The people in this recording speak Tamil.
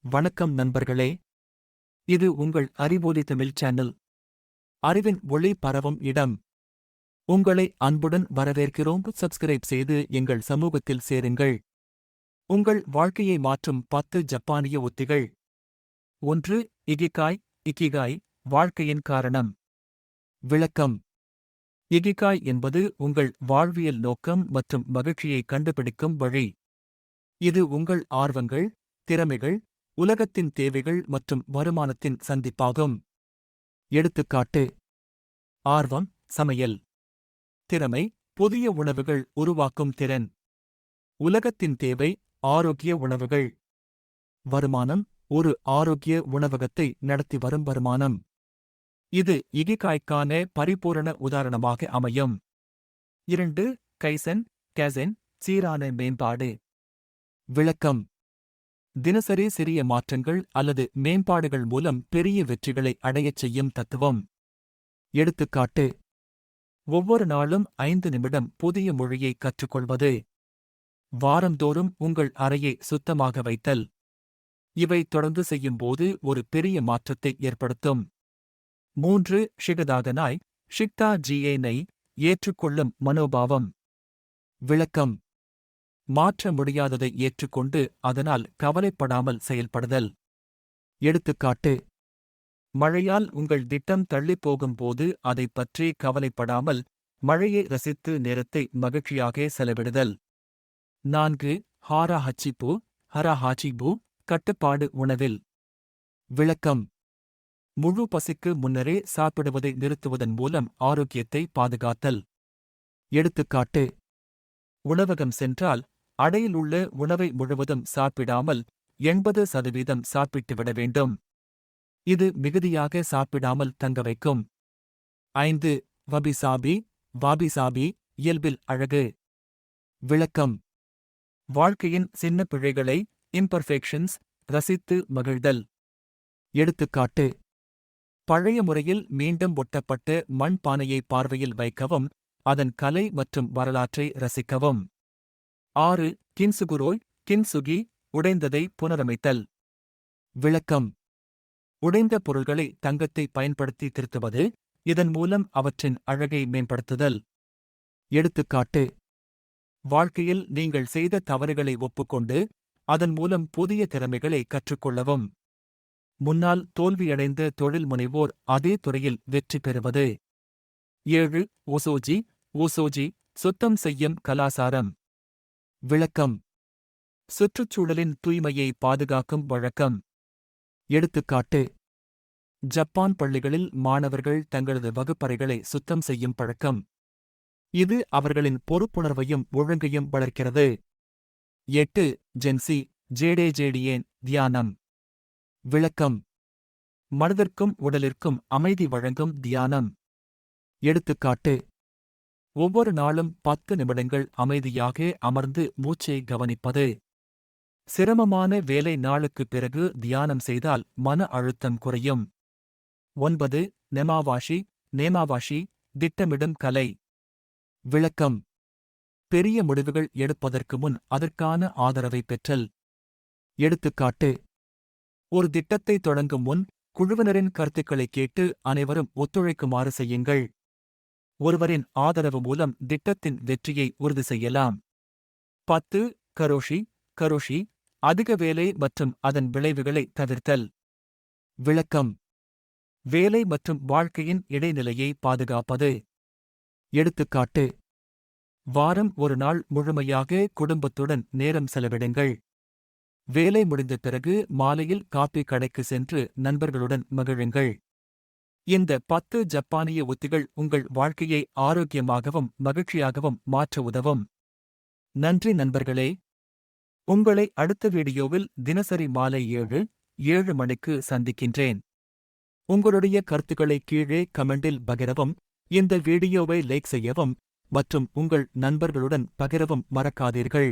வணக்கம் நண்பர்களே. இது உங்கள் அறிவொலி தமிழ் சேனல். அறிவின் ஒளி பரவும் இடம். உங்களை அன்புடன் வரவேற்கிறோம். சப்ஸ்கிரைப் செய்து எங்கள் சமூகத்தில் சேருங்கள். உங்கள் வாழ்க்கையை மாற்றும் 10 ஜப்பானிய உத்திகள். 1. இகிகாய் வாழ்க்கையின் காரணம். விளக்கம். இகிகாய் என்பது உங்கள் வாழ்வியல் நோக்கம் மற்றும் மகிழ்ச்சியை கண்டுபிடிக்கும் வழி. இது உங்கள் ஆர்வங்கள், திறமைகள், உலகத்தின் தேவைகள் மற்றும் வருமானத்தின் சந்திப்பாகும். எடுத்துக்காட்டு: ஆர்வம், சமையல். திறமை, புதிய உணவுகள் உருவாக்கும் திறன். உலகத்தின் தேவை, ஆரோக்கிய உணவுகள். வருமானம், ஒரு ஆரோக்கிய உணவகத்தை நடத்தி வரும் வருமானம். இது இகிகாய்க்கான பரிபூரண உதாரணமாக அமையும். 2. கைசென் சீரான மேம்பாடு. விளக்கம். தினசரி சிறிய மாற்றங்கள் அல்லது மேம்பாடுகள் மூலம் பெரிய வெற்றிகளை அடையச் செய்யும் தத்துவம். எடுத்துக்காட்டு: ஒவ்வொரு நாளும் 5 நிமிடம் புதிய மொழியை கற்றுக்கொள்வது. வாரந்தோறும் உங்கள் அறையை சுத்தமாக வைத்தல். இவை தொடர்ந்து செய்யும்போது ஒரு பெரிய மாற்றத்தை ஏற்படுத்தும். 3. ஷிக்தா ஜியை ஏற்றுக்கொள்ளும் மனோபாவம். விளக்கம். மாற்ற முடியாததை ஏற்றுக்கொண்டு அதனால் கவலைப்படாமல் செயல்படுதல். எடுத்துக்காட்டு: மழையால் உங்கள் திட்டம் தள்ளிப்போகும்போது அதைப் பற்றி கவலைப்படாமல் மழையை ரசித்து நேரத்தை மகிழ்ச்சியாக செலவிடுதல். 4. ஹராஹாச்சிபு கட்டுப்பாடு உணவில். விளக்கம். முழு பசிக்கு முன்னரே சாப்பிடுவதை நிறுத்துவதன் மூலம் ஆரோக்கியத்தை பாதுகாத்தல். எடுத்துக்காட்டு: உணவகம் சென்றால் அடையில் உள்ள உணவை முழுவதும் சாப்பிடாமல் 80% சாப்பிட்டுவிட வேண்டும். இது மிகுதியாக சாப்பிடாமல் தங்க வைக்கும். 5. வாபிசாபி இயல்பில் அழகு. விளக்கம். வாழ்க்கையின் சின்ன பிழைகளை இம்பர்ஃபெக்ஷன்ஸ் ரசித்து மகிழ்தல். எடுத்துக்காட்டு: பழைய முறையில் மீண்டும் ஒட்டப்பட்ட மண் பானையை பார்வையில் வைக்கவும் அதன் கலை மற்றும் வரலாற்றை ரசிக்கவும். 6. கின்சுகி உடைந்ததை புனரமைத்தல். விளக்கம். உடைந்த பொருள்களை தங்கத்தை பயன்படுத்தி திருத்துவது, இதன் மூலம் அவற்றின் அழகை மேம்படுத்துதல். எடுத்துக்காட்டு: வாழ்க்கையில் நீங்கள் செய்த தவறுகளை ஒப்புக்கொண்டு அதன் மூலம் புதிய திறமைகளை கற்றுக்கொள்ளவும். முன்னால் தோல்வியடைந்த தொழில் முனைவோர் அதே துறையில் வெற்றி பெறுவது. 7. ஓசோஜி சுத்தம் செய்யும் கலாசாரம். விளக்கம். சுற்றுச்சூழலின் தூய்மையை பாதுகாக்கும் வழக்கம். எடுத்துக்காட்டு: ஜப்பான் பள்ளிகளில் மாணவர்கள் தங்களது வகுப்பறைகளை சுத்தம் செய்யும் பழக்கம். இது அவர்களின் பொறுப்புணர்வையும் ஒழுங்கையும் வளர்க்கிறது. 8. ஜேடேஜேடியேன் தியானம். விளக்கம். மனதிற்கும் உடலிற்கும் அமைதி வழங்கும் தியானம். எடுத்துக்காட்டு: ஒவ்வொரு நாளும் 10 நிமிடங்கள் அமைதியாக அமர்ந்து மூச்சை கவனிப்பது. சிரமமான வேலை நாளுக்குப் பிறகு தியானம் செய்தால் மன அழுத்தம் குறையும். 9. நேமாவாஷி திட்டமிடும் கலை. விளக்கம். பெரிய முடிவுகள் எடுப்பதற்கு முன் அதற்கான ஆதரவை பெற்றல். எடுத்துக்காட்டு: ஒரு திட்டத்தை தொடங்கும் முன் குழுவினரின் கருத்துக்களை கேட்டு அனைவரும் ஒத்துழைக்குமாறு செய்யுங்கள். ஒருவரின் ஆதரவு மூலம் திட்டத்தின் வெற்றியை உறுதி செய்யலாம். 10. கரோஷி அதிக வேலை மற்றும் அதன் விளைவுகளை தவிர்த்தல். விளக்கம். வேலை மற்றும் வாழ்க்கையின் இடைநிலையை பாதுகாப்பது. எடுத்துக்காட்டு: வாரம் ஒரு நாள் முழுமையாக குடும்பத்துடன் நேரம் செலவிடுங்கள். வேலை முடிந்த பிறகு மாலையில் காபி கடைக்கு சென்று நண்பர்களுடன் மகிழுங்கள். இந்த 10 ஜப்பானிய உத்திகள் உங்கள் வாழ்க்கையை ஆரோக்கியமாகவும் மகிழ்ச்சியாகவும் மாற்ற உதவும். நன்றி நண்பர்களே. உங்களை அடுத்த வீடியோவில் தினசரி மாலை 7 மணிக்கு சந்திக்கின்றேன். உங்களுடைய கருத்துக்களை கீழே கமெண்டில் பகிரவும், இந்த வீடியோவை லைக் செய்யவும் மற்றும் உங்கள் நண்பர்களுடன் பகிரவும் மறக்காதீர்கள்.